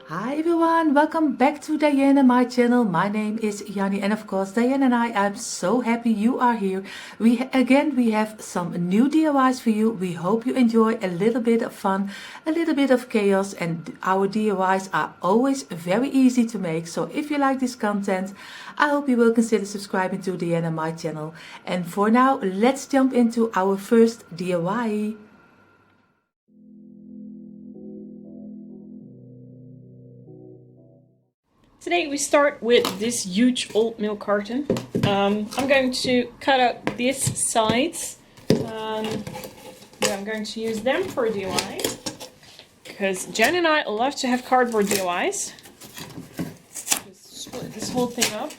Hi everyone, welcome back to Dyanne and my channel. My name is Janny and of course Dyanne and I'm so happy you are here. We have some new DIYs for you. We hope you enjoy a little bit of fun, a little bit of chaos, and our DIYs are always very easy to make. So if you like this content, I hope you will consider subscribing to Dyanne and my channel. And for now, let's jump into our first DIY. Today we start with this huge old milk carton. I'm going to cut out these sides. I'm going to use them for a DIY. Because Jen and I love to have cardboard DIYs. Just split this whole thing up.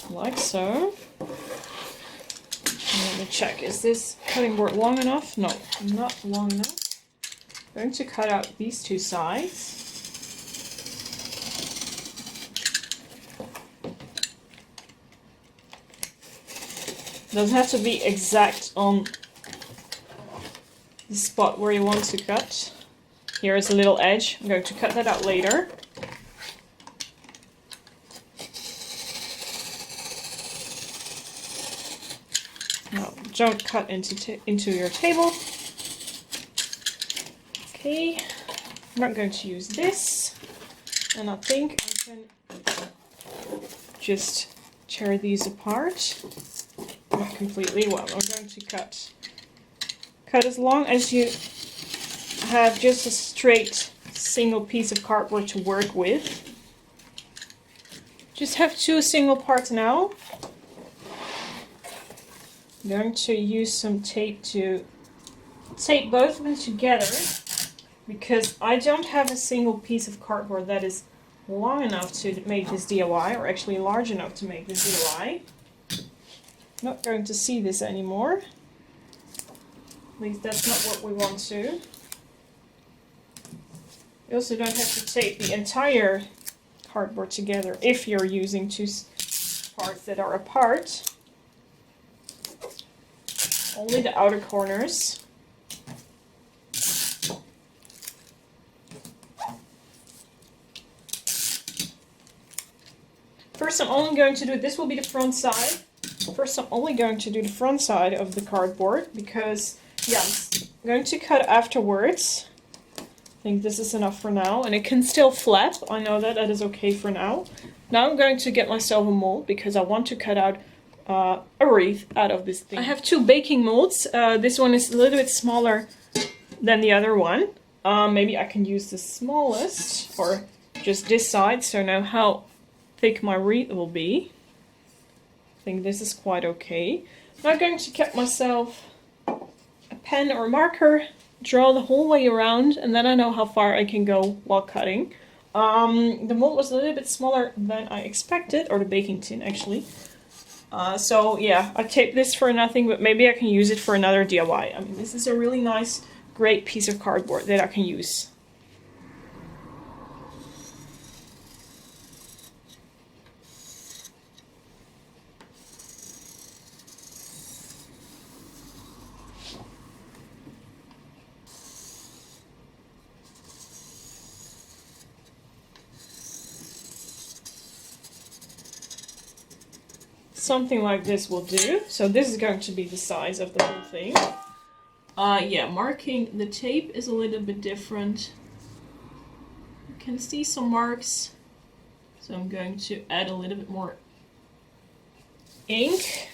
Like so. Let me check, is this cutting board long enough? No, not long enough. I'm going to cut out these two sides. Doesn't have to be exact on the spot where you want to cut. Here is a little edge. I'm going to cut that out later. No, don't cut into your table. Okay, I'm not going to use this, and I think I can just tear these apart. Not completely. Well, I'm going to cut as long as you have just a straight single piece of cardboard to work with. Just have two single parts now. I'm going to use some tape to tape both of them together because I don't have a single piece of cardboard that is long enough to make this DIY, or actually large enough to make this DIY. Not going to see this anymore. At least that's not what we want to. You also don't have to tape the entire cardboard together if you're using two parts that are apart. Only the outer corners. First I'm only going to do, this will be the front side. First I'm only going to do the front side of the cardboard because, yeah, I'm going to cut afterwards. I think this is enough for now, and it can still flap. I know that is okay for now. Now I'm going to get myself a mold because I want to cut out a wreath out of this thing. I have two baking molds. This one is a little bit smaller than the other one. Maybe I can use the smallest or just this side so I know how thick my wreath will be. I think this is quite okay. Now I'm going to get myself a pen or a marker, draw the whole way around, and then I know how far I can go while cutting. The mold was a little bit smaller than I expected, or the baking tin actually. So yeah, I taped this for nothing, but maybe I can use it for another DIY. I mean, this is a really nice, great piece of cardboard that I can use. Something like this will do. So this is going to be the size of the whole thing. Yeah, marking the tape is a little bit different. You can see some marks. So I'm going to add a little bit more ink.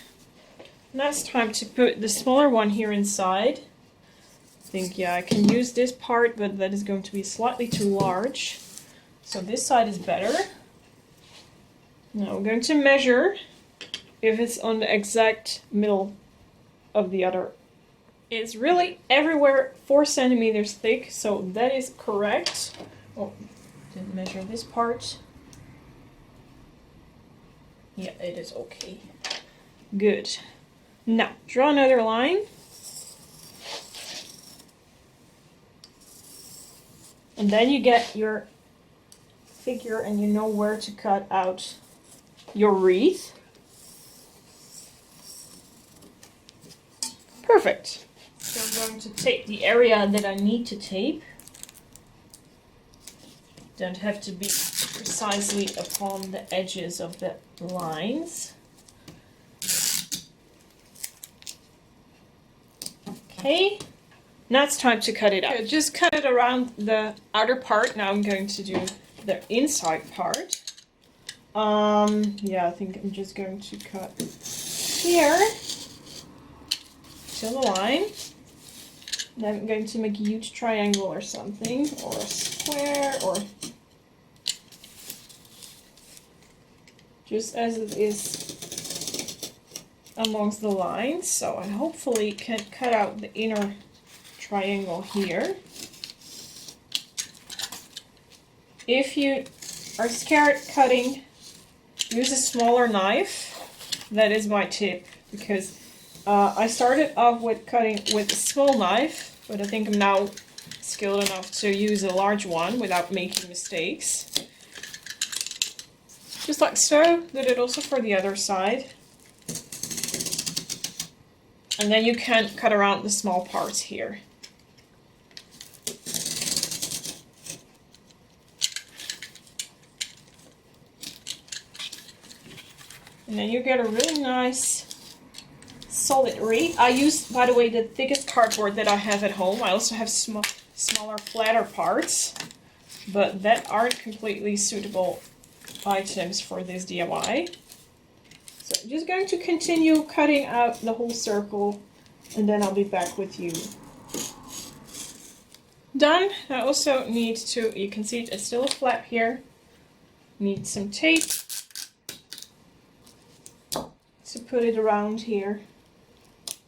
Now it's time to put the smaller one here inside. I think, yeah, I can use this part, but that is going to be slightly too large. So this side is better. Now I'm going to measure if it's on the exact middle of the other. It's really everywhere 4 centimeters thick, so that is correct. Oh, didn't measure this part. Yeah, it is okay. Good. Now, draw another line. And then you get your figure and you know where to cut out your wreath. Perfect. going to tape the area that I need to tape. Don't have to be precisely upon the edges of the lines. Okay, now it's time to cut it out. Just cut it around the outer part. Now I'm going to do the inside part. Yeah, I think I'm just going to cut here to the line. Then I'm going to make a huge triangle or something, or a square, or just as it is amongst the lines. So I hopefully can cut out the inner triangle here. If you are scared cutting, use a smaller knife. That is my tip, because I started off with cutting with a small knife, but I think I'm now skilled enough to use a large one without making mistakes. Just like so. Did it also for the other side. And then you can cut around the small parts here. And then you get a really nice solid wreath. I use, by the way, the thickest cardboard that I have at home. I also have smaller, flatter parts, but that aren't completely suitable items for this DIY. So I'm just going to continue cutting out the whole circle, and then I'll be back with you. Done. I also need to, you can see it's still a flap here. Need some tape to put it around here.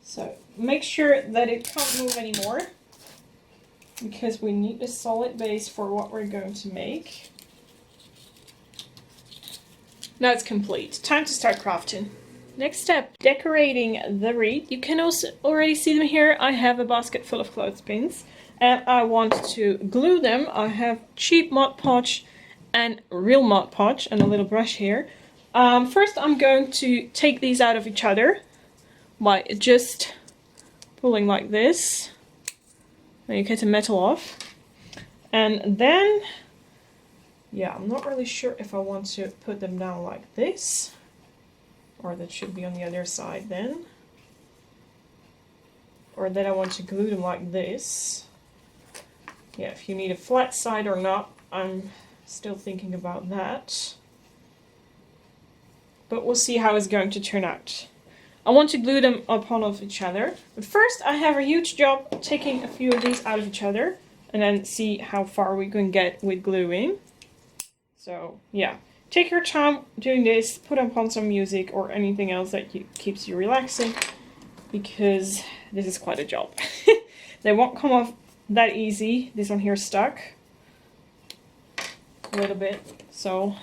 So make sure that it can't move anymore, because we need a solid base for what we're going to make. Now it's complete. Time to start crafting. Next step, decorating the wreath. You can also already see them here. I have a basket full of clothespins and I want to glue them. I have cheap Mod Podge and real Mod Podge and a little brush here. First I'm going to take these out of each other by just pulling like this. Then you get the metal off. And then, yeah, I'm not really sure if I want to put them down like this, or that should be on the other side then. Or that I want to glue them like this. Yeah, if you need a flat side or not, I'm still thinking about that. But we'll see how it's going to turn out. I want to glue them upon of each other. But first I have a huge job taking a few of these out of each other, and then see how far we can get with gluing. So yeah, take your time doing this, put upon some music or anything else that keeps you relaxing, because this is quite a job. They won't come off that easy. This one here stuck a little bit. So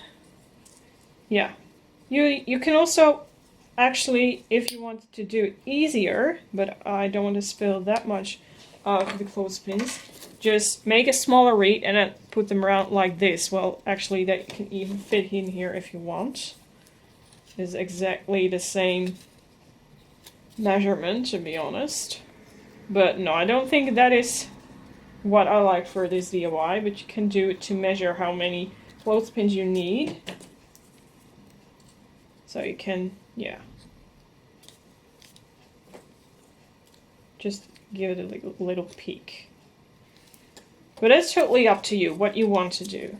yeah, you can also actually, if you want to do it easier, but I don't want to spill that much of the clothespins, just make a smaller wreath and then put them around like this. Well, actually that can even fit in here if you want. It's exactly the same measurement, to be honest. But no, I don't think that is what I like for this DIY, but you can do it to measure how many clothespins you need. So you can, yeah, just give it a little peek. But that's totally up to you, what you want to do.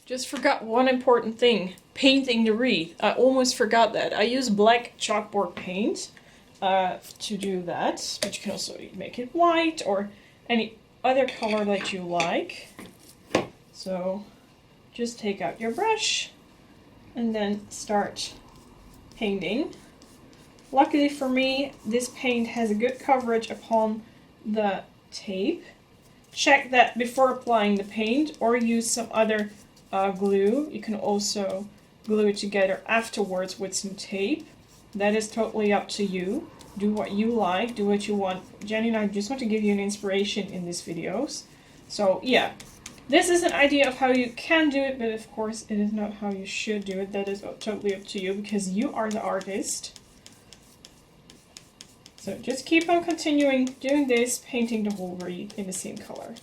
Just forgot one important thing, painting the wreath. I almost forgot that. I use black chalkboard paint to do that, but you can also make it white or any other color that you like. So just take out your brush and then start painting. Luckily for me, this paint has a good coverage upon the tape. Check that before applying the paint, or use some other glue. You can also glue it together afterwards with some tape. That is totally up to you. Do what you like, do what you want. Janny and I just want to give you an inspiration in these videos. So yeah, this is an idea of how you can do it, but of course it is not how you should do it. That is totally up to you, because you are the artist. So just keep on continuing doing this, painting the whole wreath in the same color.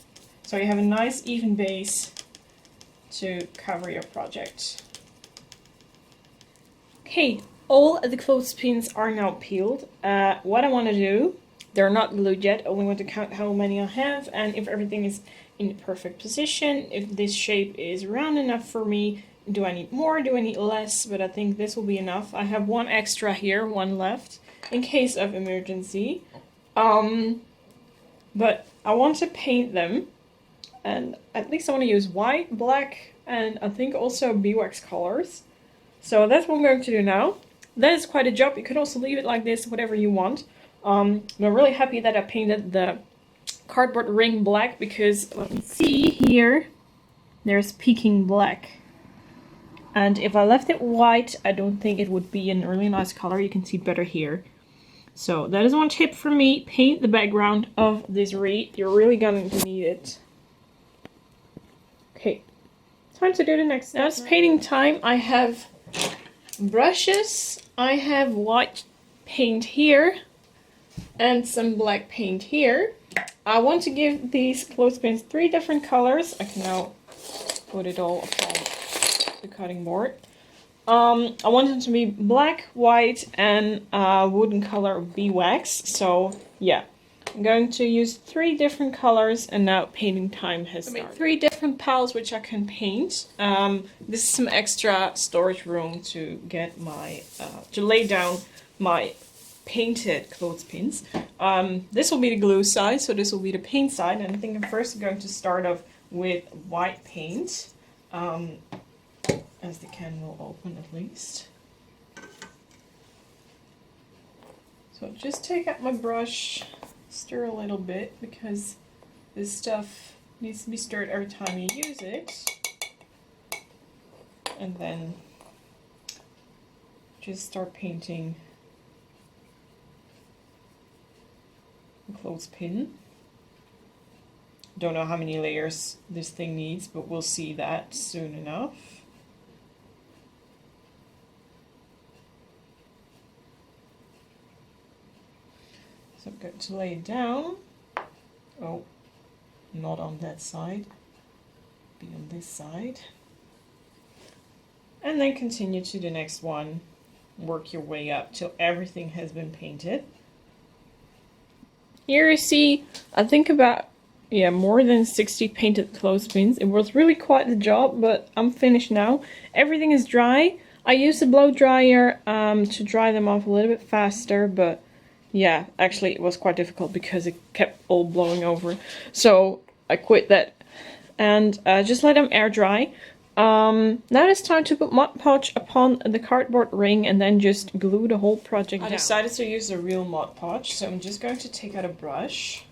So you have a nice even base to cover your project. Okay, all the clothespins are now peeled. What I want to do, they're not glued yet, I only want to count how many I have and if everything is in the perfect position, if this shape is round enough for me. Do I need more? Do I need less? But I think this will be enough. I have one extra here, one left, in case of emergency. But I want to paint them, and at least I want to use white, black, and I think also beeswax colors. So that's what I'm going to do now. That is quite a job. You could also leave it like this, whatever you want. I'm really happy that I painted the cardboard ring black because let me see here, there's peeking black. And if I left it white, I don't think it would be a really nice color. You can see better here. So that is one tip for me. Paint the background of this wreath. You're really going to need it. Okay, time to do the next step. Now it's painting time. I have brushes. I have white paint here and some black paint here. I want to give these clothespins 3 different colors. I can now put it all upon the cutting board. I want them to be black, white, and wooden color beeswax. So yeah, I'm going to use 3 different colors, and now painting time has started. I made 3 different piles which I can paint. This is some extra storage room to get my to lay down my painted clothespins. This will be the glue side, so this will be the paint side, and I think I'm first going to start off with white paint. As the can will open at least. So just take out my brush, stir a little bit because this stuff needs to be stirred every time you use it. And then just start painting the clothespin. Don't know how many layers this thing needs, but we'll see that soon enough. So I'm going to lay it down. Oh, not on that side. Be on this side. And then continue to the next one. Work your way up till everything has been painted. Here you see, I think about, more than 60 painted clothespins. It was really quite the job, but I'm finished now. Everything is dry. I used a blow dryer to dry them off a little bit faster, but yeah, actually it was quite difficult because it kept all blowing over. So I quit that and just let them air dry. Now it's time to put Mod Podge upon the cardboard ring and then just glue the whole project down. I decided to use a real Mod Podge, so I'm just going to take out a brush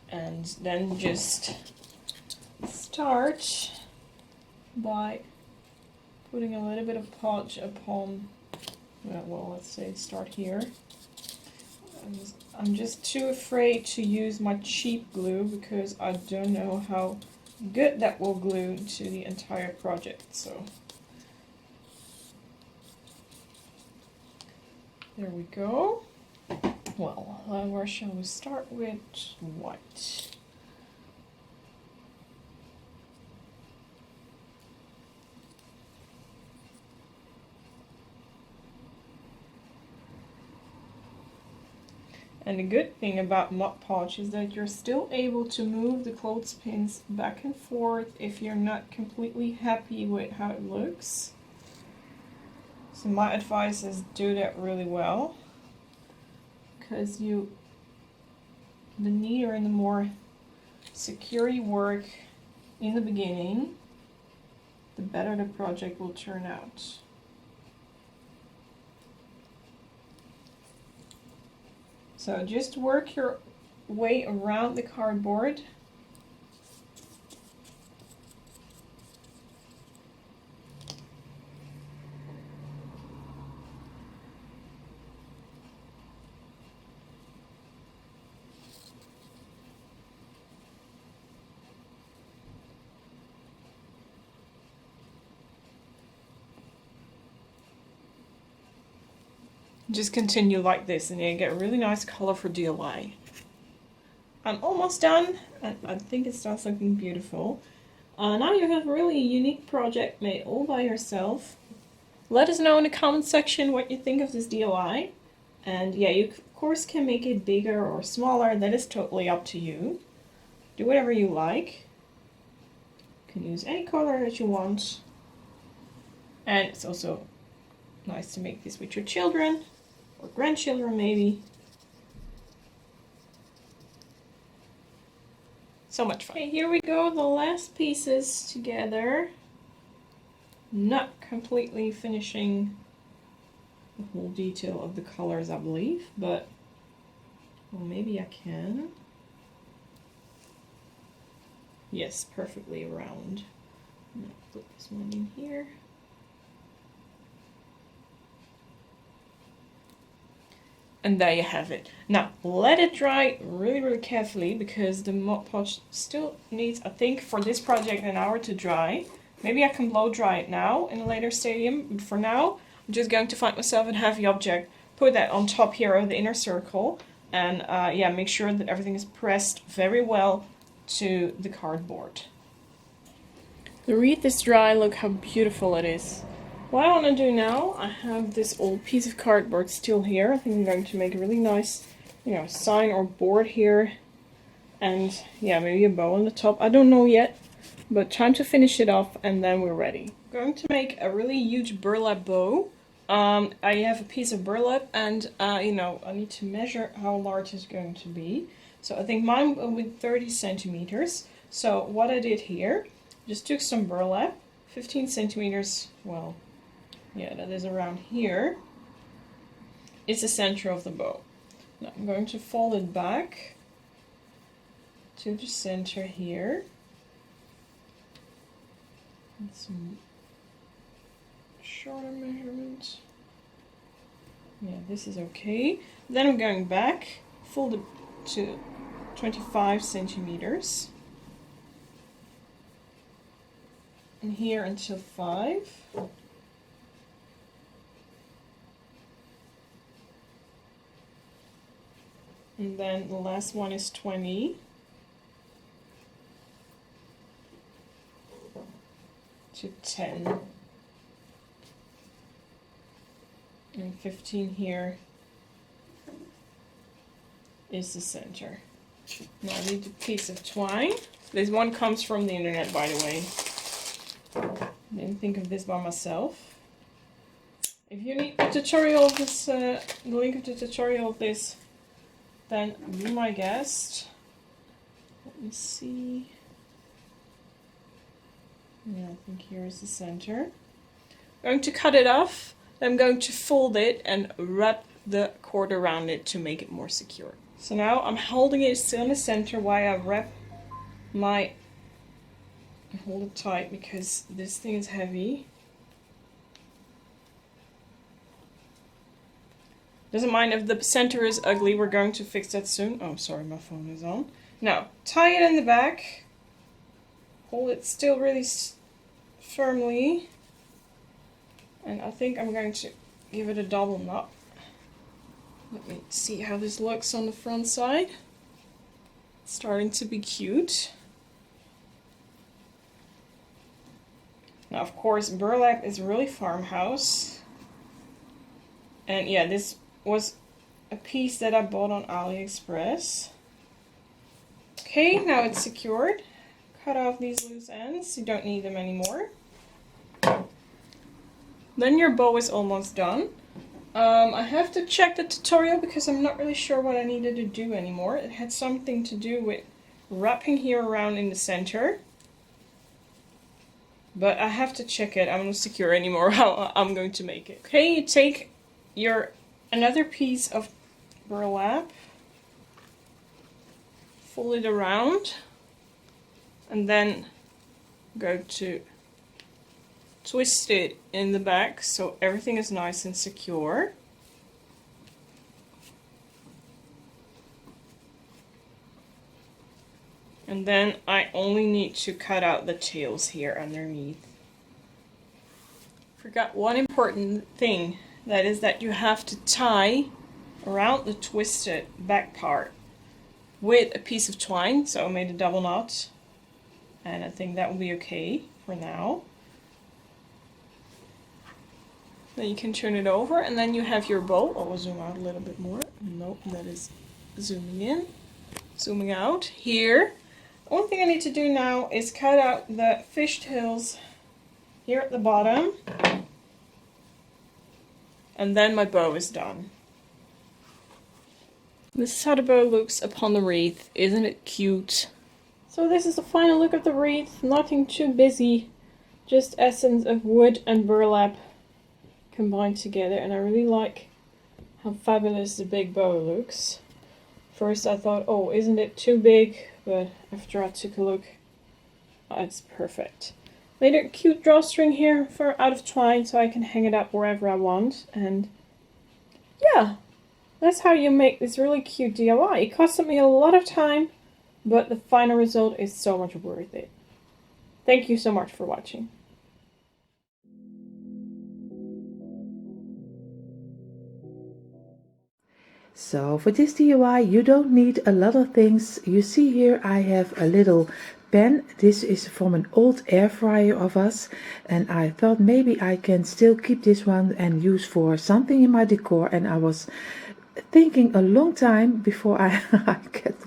and then just start by putting a little bit of podge upon, well, let's say start here. I'm just too afraid to use my cheap glue because I don't know how good that will glue to the entire project. So there we go. Well, where shall we start with? White. And the good thing about Mod Podge is that you're still able to move the clothespins back and forth if you're not completely happy with how it looks. So my advice is do that really well, because the neater and the more secure you work in the beginning, the better the project will turn out. So just work your way around the cardboard. Just continue like this and you get a really nice color for DIY. I'm almost done, and I think it starts looking beautiful. Now you have a really unique project made all by yourself. Let us know in the comment section what you think of this DIY. And yeah, you of course can make it bigger or smaller, that is totally up to you. Do whatever you like. You can use any color that you want. And it's also nice to make this with your children, or grandchildren maybe. So much fun. Okay, here we go, the last pieces together. Not completely finishing the whole detail of the colors, I believe, but well, maybe I can. Yes, perfectly round. I'm gonna put this one in here. And there you have it. Now, let it dry really, really carefully because the Mod Podge still needs, I think, for this project, an hour to dry. Maybe I can blow dry it now in a later stadium, but for now, I'm just going to find myself a heavy object, put that on top here of the inner circle, and yeah, make sure that everything is pressed very well to the cardboard. The wreath is dry, look how beautiful it is. What I want to do now, I have this old piece of cardboard still here. I think I'm going to make a really nice, you know, sign or board here. And yeah, maybe a bow on the top. I don't know yet, but time to finish it off and then we're ready. I'm going to make a really huge burlap bow. I have a piece of burlap and, you know, I need to measure how large it's going to be. So I think mine will be 30 centimeters. So what I did here, just took some burlap, 15 centimeters, well, yeah, that is around here. It's the center of the bow. Now I'm going to fold it back to the center here. And some shorter measurements. Yeah, this is okay. Then I'm going back, fold it to 25 centimeters. And here until 5. And then the last one is 20. To 10. And 15 here is the center. Now I need a piece of twine. This one comes from the internet, by the way. Didn't think of this by myself. If you need a tutorial of this, the link of the tutorial of this, then be my guest. Let me see. Yeah, I think here is the center. I'm going to cut it off. Then I'm going to fold it and wrap the cord around it to make it more secure. So now I'm holding it still in the center while I wrap my... Hold it tight because this thing is heavy. Doesn't mind if the center is ugly, we're going to fix that soon. Oh, sorry, my phone is on. Now, tie it in the back. Hold it still really firmly. And I think I'm going to give it a double knot. Let me see how this looks on the front side. It's starting to be cute. Now, of course, burlap is really Farmhouse. And yeah, this was a piece that I bought on AliExpress. Okay, now it's secured. Cut off these loose ends. You don't need them anymore. Then your bow is almost done. I have to check the tutorial because I'm not really sure what I needed to do anymore. It had something to do with wrapping here around in the center. But I have to check it. I'm not secure anymore how I'm going to make it. Okay, you take your another piece of burlap, fold it around, and then go to twist it in the back so everything is nice and secure. And then I only need to cut out the tails here underneath. Forgot one important thing. That is that you have to tie around the twisted back part with a piece of twine. So I made a double knot, and I think that will be okay for now. Then you can turn it over, and then you have your bow. Oh, I'll zoom out a little bit more. Nope, that is zooming in. Zooming out here. One thing I need to do now is cut out the fishtails here at the bottom. And then my bow is done. This is how the bow looks upon the wreath. Isn't it cute? So this is the final look of the wreath. Nothing too busy. Just essence of wood and burlap combined together. And I really like how fabulous the big bow looks. First I thought, oh, isn't it too big? But after I took a look, oh, it's perfect. Made a cute drawstring here out of twine so I can hang it up wherever I want. And yeah, that's how you make this really cute DIY. It costed me a lot of time, but the final result is so much worth it. Thank you so much for watching. So for this DIY you don't need a lot of things. You see here I have a little pan. This is from an old air fryer of us, and I thought maybe I can still keep this one and use for something in my decor, and I was thinking a long time before I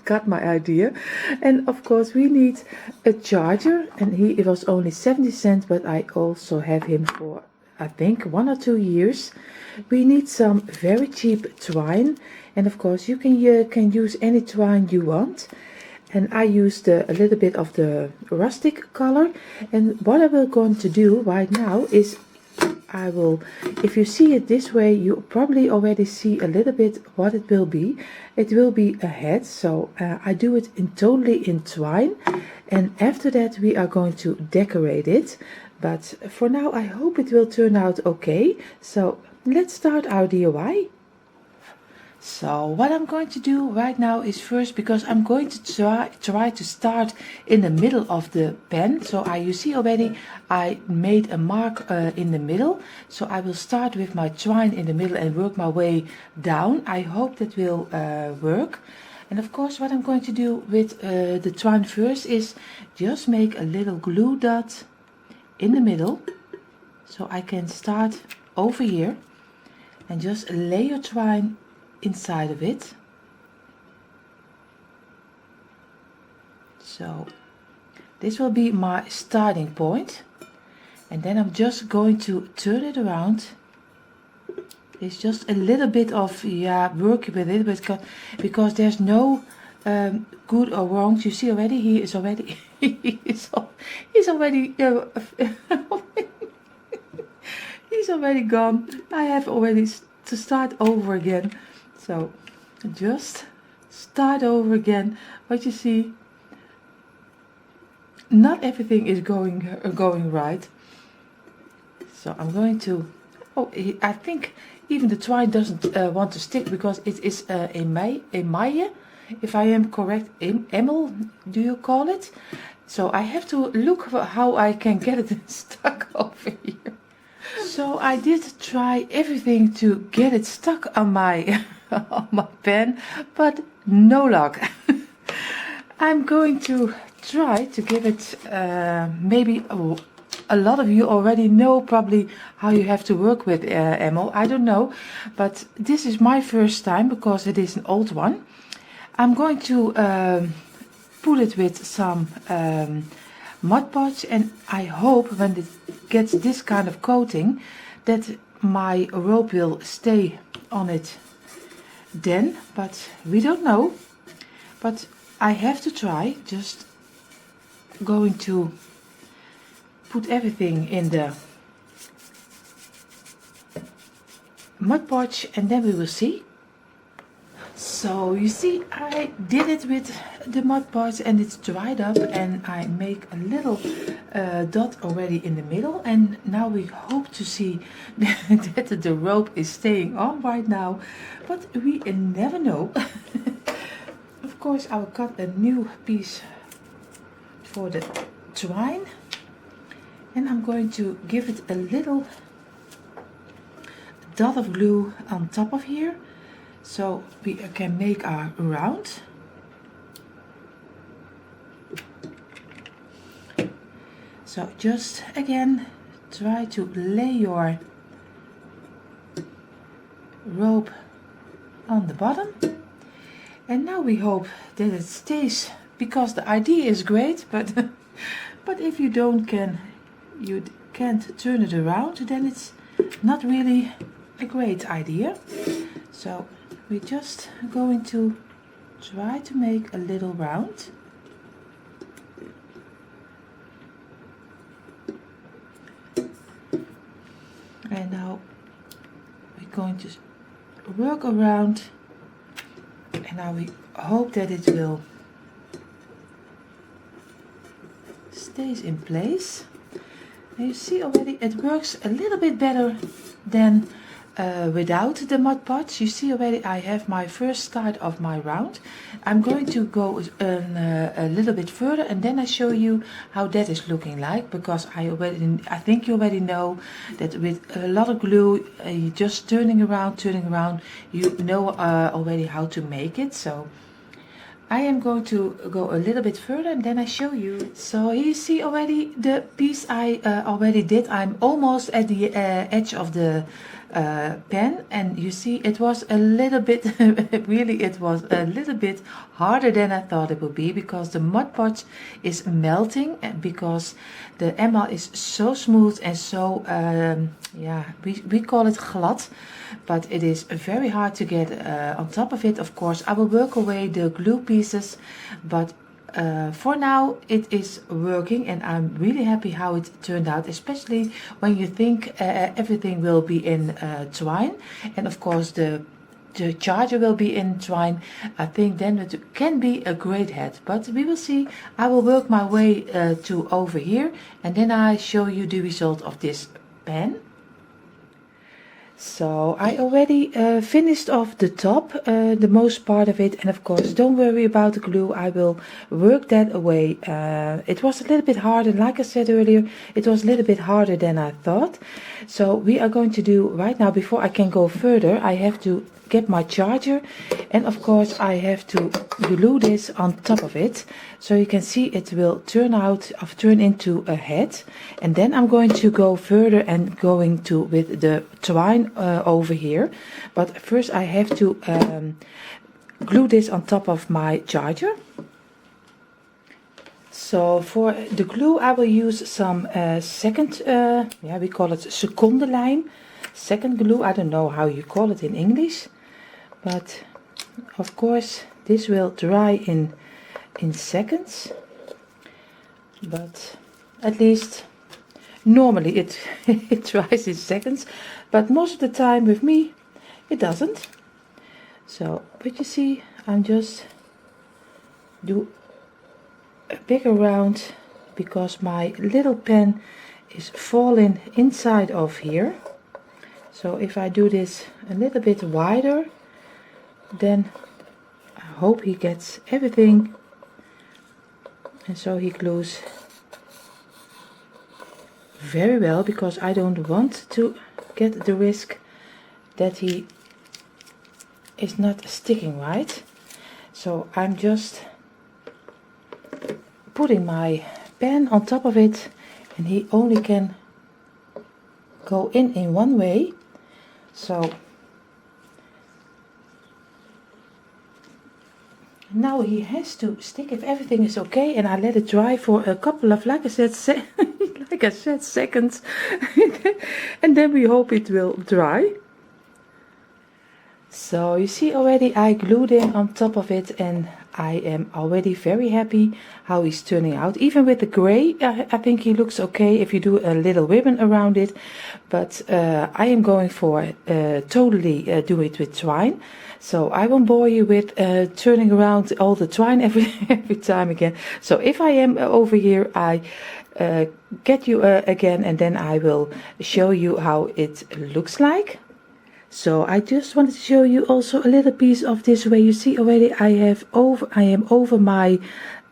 got my idea. And of course we need a charger, and it was only 70 cents, but I also have him for I think 1 or 2 years. We need some very cheap twine, and of course you can use any twine you want. And I used a little bit of the rustic color. And what I will going to do right now is I will, if you see it this way, you probably already see a little bit what it will be. It will be a head, so I do it totally in twine. And after that we are going to decorate it. But for now I hope it will turn out okay. So let's start our DIY. So what I'm going to do right now is first, because I'm going to try to start in the middle of the pen. So you see already I made a mark in the middle. So I will start with my twine in the middle and work my way down. I hope that will work. And of course what I'm going to do with the twine first is just make a little glue dot in the middle. So I can start over here and just lay your twine inside of it. So this will be my starting point, and then I'm just going to turn it around. It's just a little bit of work with it, but because there's no good or wrong. You see already he is already he's already he's already gone. I have already to start over again. So just start over again. But you see, not everything is going right. So I'm going to. Oh, I think even the twine doesn't want to stick because it is a maille, if I am correct. Emil, do you call it? So I have to look for how I can get it stuck over here. So I did try everything to get it stuck on my on my pen, but no luck. I'm going to try to give it maybe a lot of you already know probably how you have to work with Emil. I don't know, but this is my first time because it is an old one. I'm going to put it with some Mod Podge, and I hope when it gets this kind of coating that my rope will stay on it then, but we don't know. But I have to try. Just going to put everything in the Mod Podge and then we will see. So you see, I did it with the Mod Podge and it's dried up, and I make a little dot already in the middle, and now we hope to see that the rope is staying on right now, but we never know. Of course I will cut a new piece for the twine, and I'm going to give it a little dot of glue on top of here, so we can make our round. So just again try to lay your rope on the bottom, and now we hope that it stays, because the idea is great, but but if you can't turn it around, then it's not really a great idea. So we're just going to try to make a little round. And now we're going to work around, and now we hope that it will stays in place. And you see already it works a little bit better than without the Mod Podge. You see already I have my first start of my round. I'm going to go a little bit further, and then I show you how that is looking like, because I think you already know that with a lot of glue, you just turning around, you know already how to make it. So I am going to go a little bit further, and then I show you. So you see already the piece I already did. I'm almost at the edge of the pen, and you see it was a little bit really it was a little bit harder than I thought it would be, because the Mod Podge is melting, and because the enamel is so smooth and so yeah, we call it glad, but it is very hard to get on top of it. Of course I will work away the glue pieces, but for now it is working, and I'm really happy how it turned out, especially when you think everything will be in twine, and of course the charger will be in twine. I think then it can be a great hat, but we will see. I will work my way to over here, and then I show you the result of this pen. So I already finished off the top, the most part of it, and of course don't worry about the glue, I will work that away. It was a little bit harder, like I said earlier, it was a little bit harder than I thought. So we are going to do right now, before I can go further, I have to get my charger, and of course I have to glue this on top of it, so you can see it will turn into a hat. And then I'm going to go further and going to with the twine over here, but first I have to glue this on top of my charger. So for the glue I will use some second, yeah, we call it secondenlijm, second glue. I don't know how you call it in English, but of course this will dry in seconds, but at least normally it dries in seconds, but most of the time with me it doesn't. So but you see, I'm just do a bigger round, because my little pen is falling inside of here. So if I do this a little bit wider, then I hope he gets everything, and so he glues very well, because I don't want to get the risk that he is not sticking right. So I'm just putting my pen on top of it, and he only can go in one way. So now he has to stick if everything is okay, and I let it dry for a couple of, like I said, seconds and then we hope it will dry. So you see already I glued him on top of it, and I am already very happy how he's turning out. Even with the gray, I think he looks okay if you do a little ribbon around it, but I am going for totally do it with twine. So I won't bore you with turning around all the twine every time again. So if I am over here, I get you again, and then I will show you how it looks like. So I just wanted to show you also a little piece of this way. You see already I am over my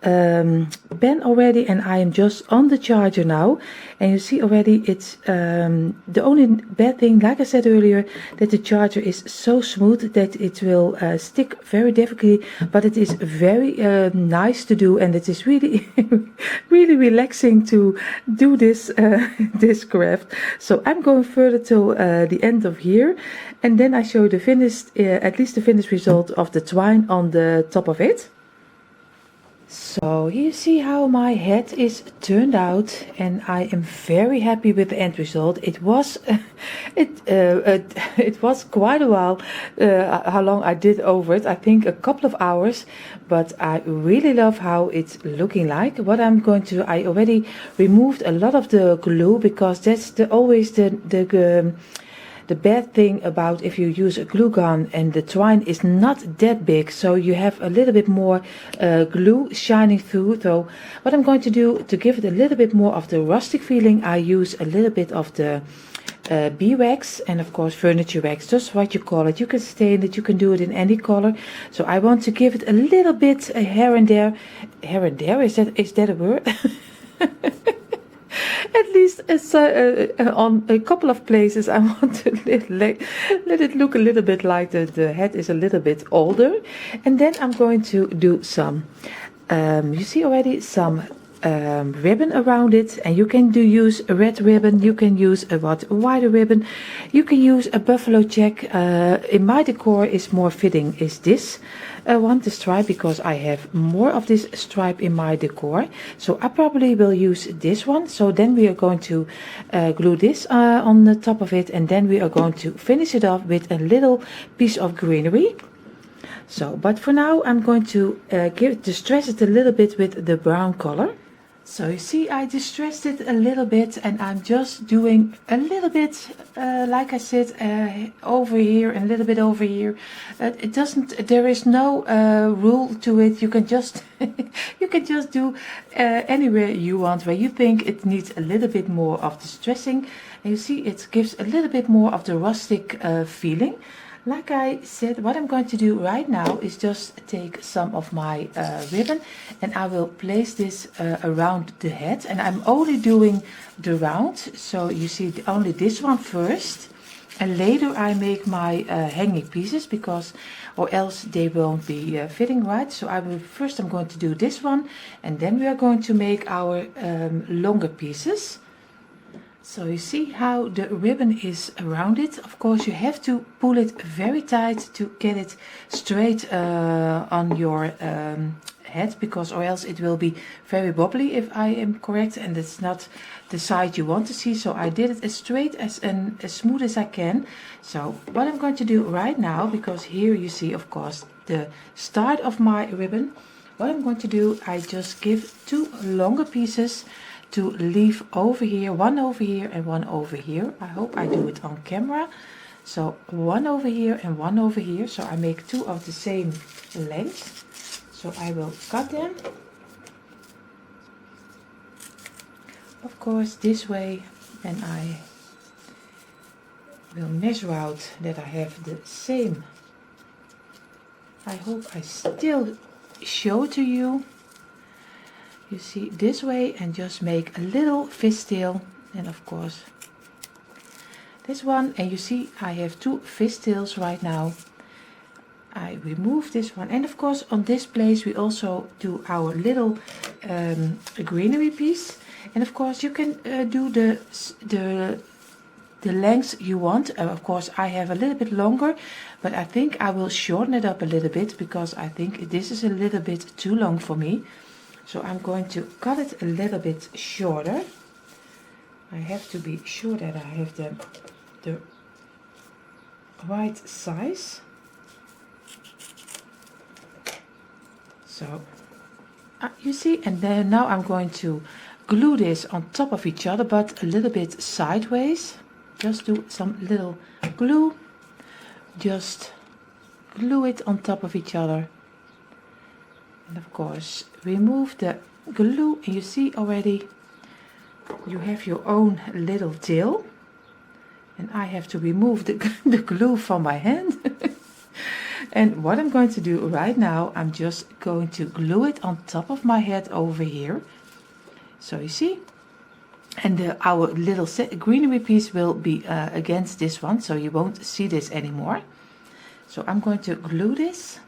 pen already, and I am just on the charger now, and you see already it's the only bad thing, like I said earlier, that the charger is so smooth that it will stick very difficultly, but it is very nice to do, and it is really really relaxing to do this this craft. So I'm going further till the end of here, and then I show you the finished at least the finished result of the twine on the top of it. So you see how my hat is turned out, and I am very happy with the end result. It was it was quite a while how long I did over it. I think a couple of hours, but I really love how it's looking like. What I'm going to do, I already removed a lot of the glue, because that's always the bad thing about if you use a glue gun, and the twine is not that big, so you have a little bit more glue shining through. So what I'm going to do to give it a little bit more of the rustic feeling, I use a little bit of the beeswax, and of course furniture wax, just what you call it. You can stain it, you can do it in any color. So I want to give it a little bit here and there. Here and there, is that a word? At least on a couple of places I want to let it look a little bit like the head is a little bit older. And then I'm going to do some, you see already, some ribbon around it, and you can use a red ribbon, you can use a wider ribbon, you can use a buffalo check. In my decor is more fitting is this one, the stripe, because I have more of this stripe in my decor, so I probably will use this one. So then we are going to glue this on the top of it, and then we are going to finish it off with a little piece of greenery. So, but for now I'm going to distress it a little bit with the brown color. So you see, I distressed it a little bit, and I'm just doing a little bit, like I said, over here and a little bit over here. It doesn't. There is no rule to it. You can just you can just do anywhere you want, where you think it needs a little bit more of distressing. And you see, it gives a little bit more of the rustic feeling. Like I said, what I'm going to do right now is just take some of my ribbon, and I will place this around the head, and I'm only doing the round, so you see only this one first, and later I make my hanging pieces, because or else they won't be fitting right. So first I'm going to do this one, and then we are going to make our longer pieces. So you see how the ribbon is around it. Of course you have to pull it very tight to get it straight on your head, because or else it will be very wobbly, if I am correct, and it's not the side you want to see. So I did it as straight and as smooth as I can. So what I'm going to do right now, because here you see of course the start of my ribbon, what I'm going to do, I just give two longer pieces to leave over here, one over here and one over here. I hope I do it on camera. So one over here and one over here, so I make two of the same length. So I will cut them, of course, this way, and I will measure out that I have the same. I hope I still show to you. You see, this way, and just make a little fishtail, and of course this one, and you see I have two fishtails right now. I remove this one, and of course on this place we also do our little greenery piece, and of course you can do the length you want. Of course I have a little bit longer, but I think I will shorten it up a little bit, because I think this is a little bit too long for me. So I'm going to cut it a little bit shorter. I have to be sure that I have the right size. So you see, and then now I'm going to glue this on top of each other, but a little bit sideways. Just do some little glue. Just glue it on top of each other. And of course remove the glue, and you see already you have your own little tail, and I have to remove the glue from my hand. And what I'm going to do right now, I'm just going to glue it on top of my head over here. So you see, and our little greenery piece will be against this one, so you won't see this anymore. So I'm going to glue this,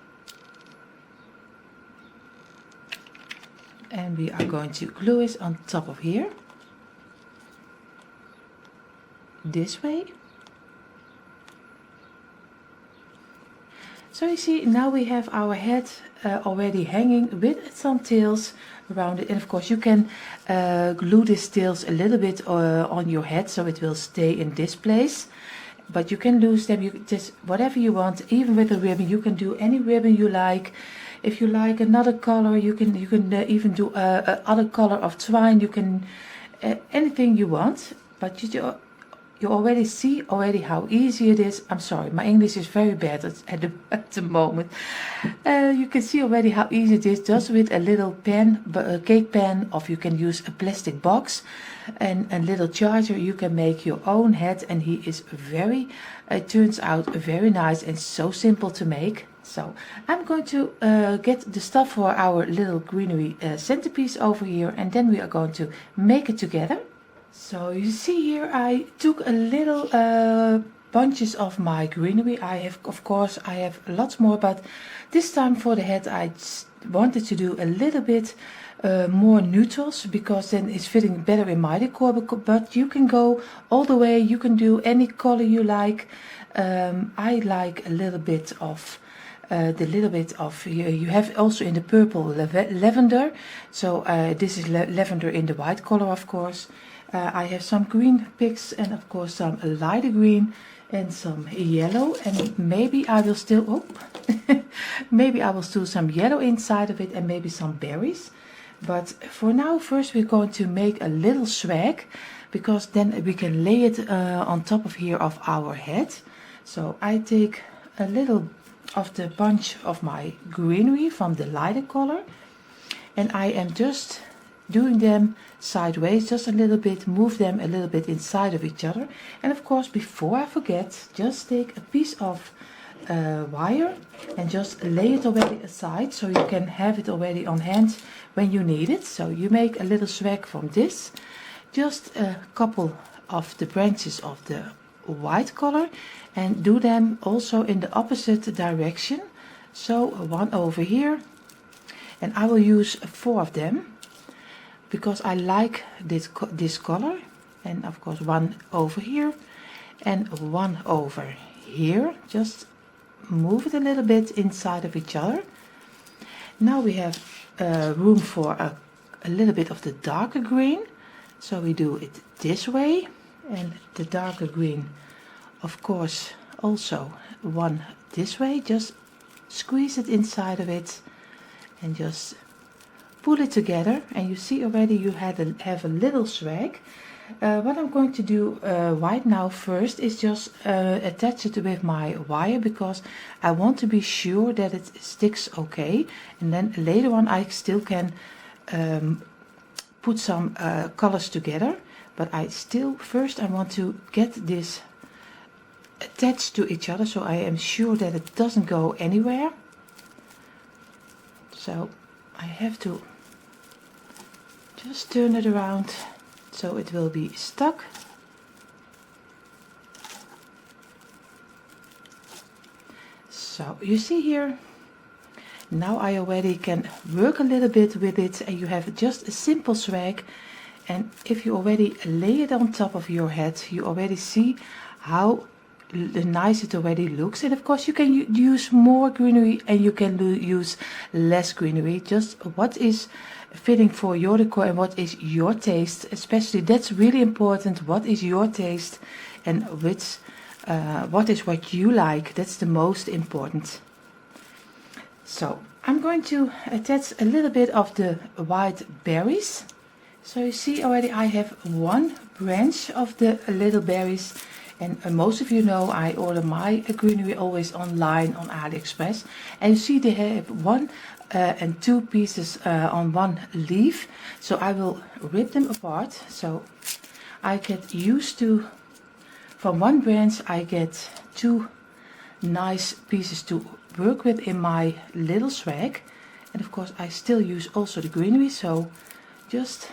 and we are going to glue it on top of here, this way. So you see, now we have our head already hanging with some tails around it. And of course you can glue these tails a little bit on your head so it will stay in this place. But you can lose them, you just whatever you want, even with a ribbon. You can do any ribbon you like. If you like another color, you can even do other color of twine. You can anything you want, but you already see how easy it is. I'm sorry, my English is very bad at the moment. You can see already how easy it is, just with a little pen, a cake pen, or you can use a plastic box and a little charger. You can make your own hat, and he is it turns out very nice and so simple to make. So I'm going to get the stuff for our little greenery centerpiece over here, and then we are going to make it together. So you see here, I took a little bunches of my greenery. Of course I have lots more, but this time for the head I wanted to do a little bit more neutrals, because then it's fitting better in my decor. But you can go all the way, you can do any color you like. I like a little bit of you have also in the purple lavender. So this is lavender in the white color, of course. I have some green picks, and of course some lighter green and some yellow, and maybe I will still maybe I will do some yellow inside of it, and maybe some berries. But for now, first we're going to make a little swag, because then we can lay it on top of here of our head. So I take a little of the bunch of my greenery from the lighter color, and I am just doing them sideways, just a little bit, move them a little bit inside of each other. And of course, before I forget, just take a piece of wire and just lay it already aside, so you can have it already on hand when you need it. So you make a little swag from this, just a couple of the branches of the white color, and do them also in the opposite direction. So one over here, and I will use 4 of them, because I like this color. And of course one over here and one over here. Just move it a little bit inside of each other. Now we have room for a little bit of the darker green, so we do it this way, and the darker green of course also one this way. Just squeeze it inside of it and just pull it together, and you see already you have a little swag. What I'm going to do right now first is just attach it with my wire, because I want to be sure that it sticks okay, and then later on I still can put some colors together. But first I want to get this attached to each other, so I am sure that it doesn't go anywhere. So I have to just turn it around so it will be stuck. So you see here, now I already can work a little bit with it, and you have just a simple swag. And if you already lay it on top of your head, you already see how nice it already looks. And of course you can use more greenery, and you can use less greenery, just what is fitting for your decor and what is your taste. Especially that's really important, what is your taste, and what is what you like. That's the most important. So I'm going to attach a little bit of the white berries. So you see already I have one branch of the little berries. And most of you know I order my greenery always online on AliExpress. And you see they have 1 and 2 pieces on one leaf. So I will rip them apart. So I get used to, from one branch I get 2 nice pieces to work with in my little swag. And of course I still use also the greenery, so just,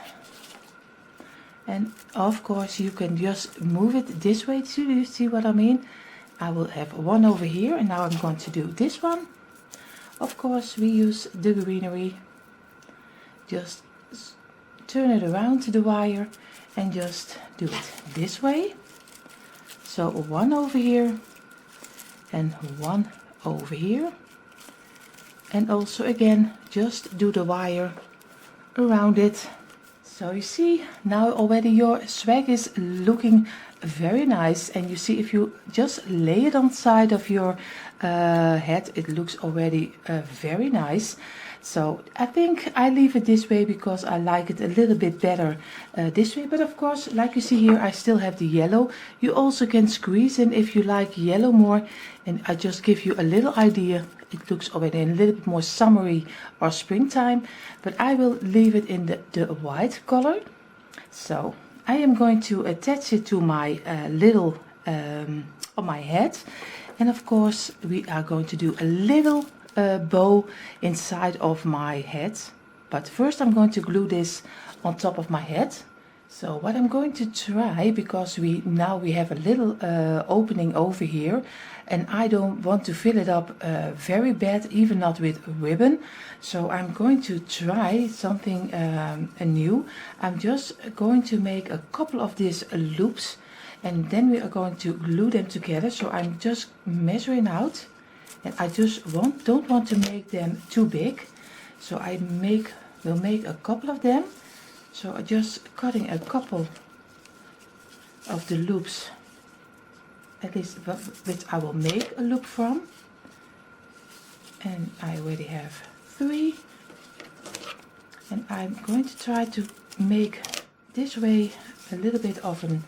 and of course you can just move it this way too. You see what I mean? I will have one over here, and now I'm going to do this one. Of course we use the greenery. Just turn it around to the wire and just do it this way. So one over here and one over here, and also again just do the wire around it. So you see now already your swag is looking very nice, and you see if you just lay it on the side of your head, it looks already very nice. So I think I leave it this way because I like it a little bit better this way. But of course, like you see here, I still have the yellow. You also can squeeze in if you like yellow more. And I just give you a little idea. It looks already a little bit more summery or springtime. But I will leave it in the white color. So I am going to attach it to my little on my head. And of course, we are going to do a little bow inside of my head, but first I'm going to glue this on top of my head. So what I'm going to try, because we have a little opening over here, and I don't want to fill it up very bad, even not with ribbon. So I'm going to try something new. I'm just going to make a couple of these loops, and then we are going to glue them together. So I'm just measuring out. And I just don't want to make them too big, so I will make a couple of them. So I'm just cutting a couple of the loops, at least which I will make a loop from. And I already have 3. And I'm going to try to make this way a little bit of a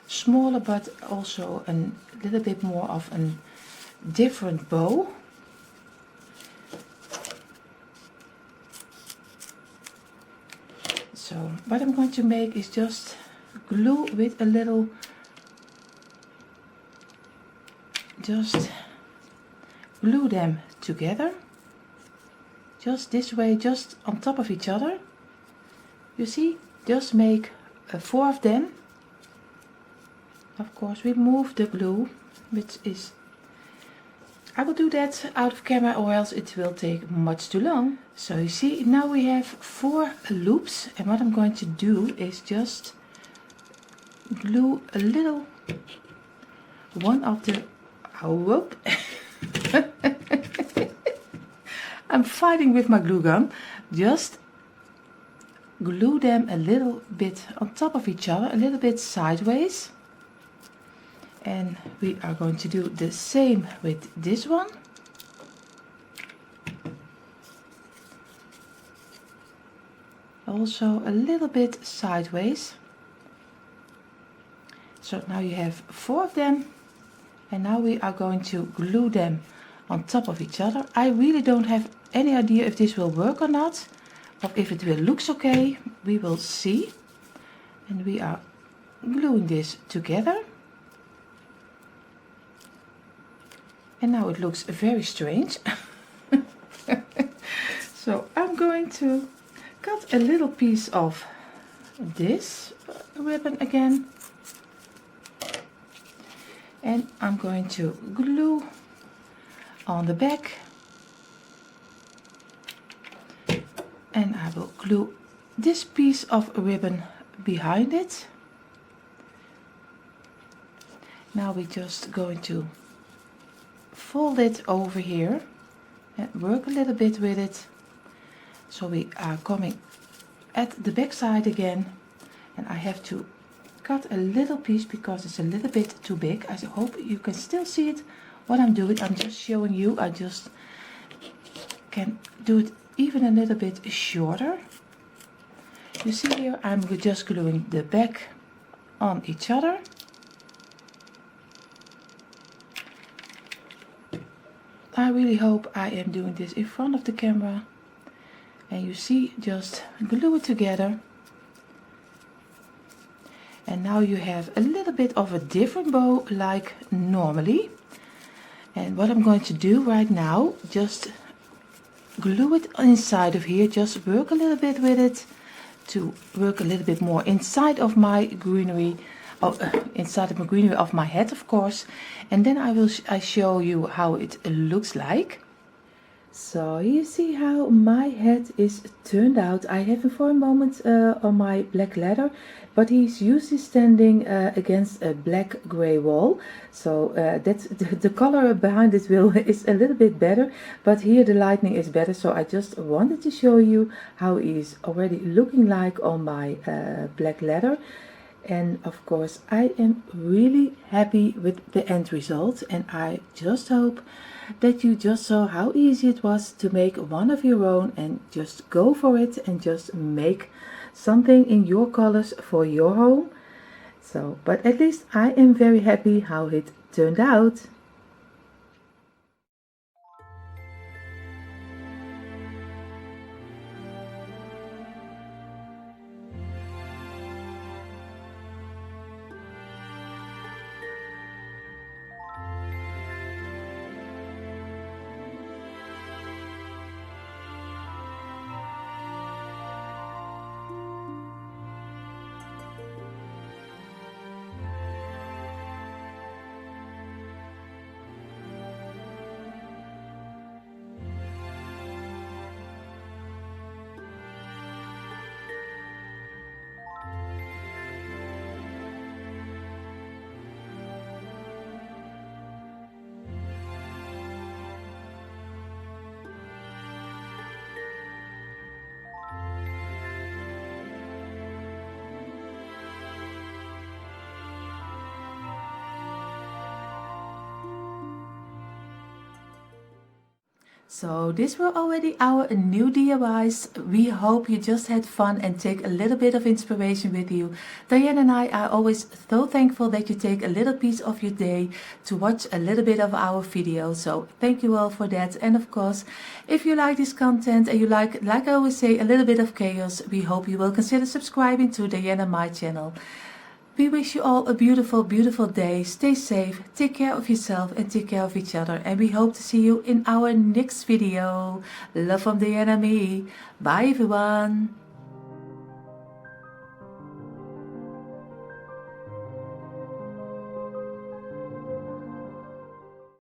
smaller, but also a little bit more of a different bow. So what I'm going to make is just glue with a little, just glue them together, just this way, just on top of each other. You see, just make 4 of them. Of course, remove the glue, which is, I will do that out of camera or else it will take much too long. So you see, now we have 4 loops, and what I'm going to do is just glue a little one of the, oh, whoop. I'm fighting with my glue gun. Just glue them a little bit on top of each other, a little bit sideways. And we are going to do the same with this one. Also a little bit sideways. So now you have 4 of them, and now we are going to glue them on top of each other. I really don't have any idea if this will work or not, or if it will look okay. We will see. And we are gluing this together. And now it looks very strange. So I'm going to cut a little piece of this ribbon again. And I'm going to glue on the back. And I will glue this piece of ribbon behind it. Now we're just going to fold it over here and work a little bit with it. So we are coming at the back side again, and I have to cut a little piece because it's a little bit too big. I hope you can still see it what I'm doing. I'm just showing you. I just can do it even a little bit shorter. You see here I'm just gluing the back on each other. I really hope I am doing this in front of the camera. And you see, just glue it together. And now you have a little bit of a different bow like normally. And what I'm going to do right now, just glue it inside of here, just work a little bit with it to work a little bit more inside of my greenery, inside of my greenery of my hat, of course. And then I show you how it looks like. So you see how my hat is turned out. I have him for a moment on my black leather, but he's usually standing against a black gray wall. So that's the color behind it is a little bit better, but here the lighting is better. So I just wanted to show you how he's already looking like on my black leather. And of course I am really happy with the end result, and I just hope that you just saw how easy it was to make one of your own, and just go for it and just make something in your colors for your home. So, but at least I am very happy how it turned out. So these were already our new DIYs. We hope you just had fun and take a little bit of inspiration with you. Dyanne and I are always so thankful that you take a little piece of your day to watch a little bit of our videos. So thank you all for that. And of course, if you like this content and you like I always say, a little bit of chaos, we hope you will consider subscribing to Dyanne and my channel. We wish you all a beautiful, beautiful day. Stay safe, take care of yourself and take care of each other. And we hope to see you in our next video. Love from Dyanne and me. Bye everyone.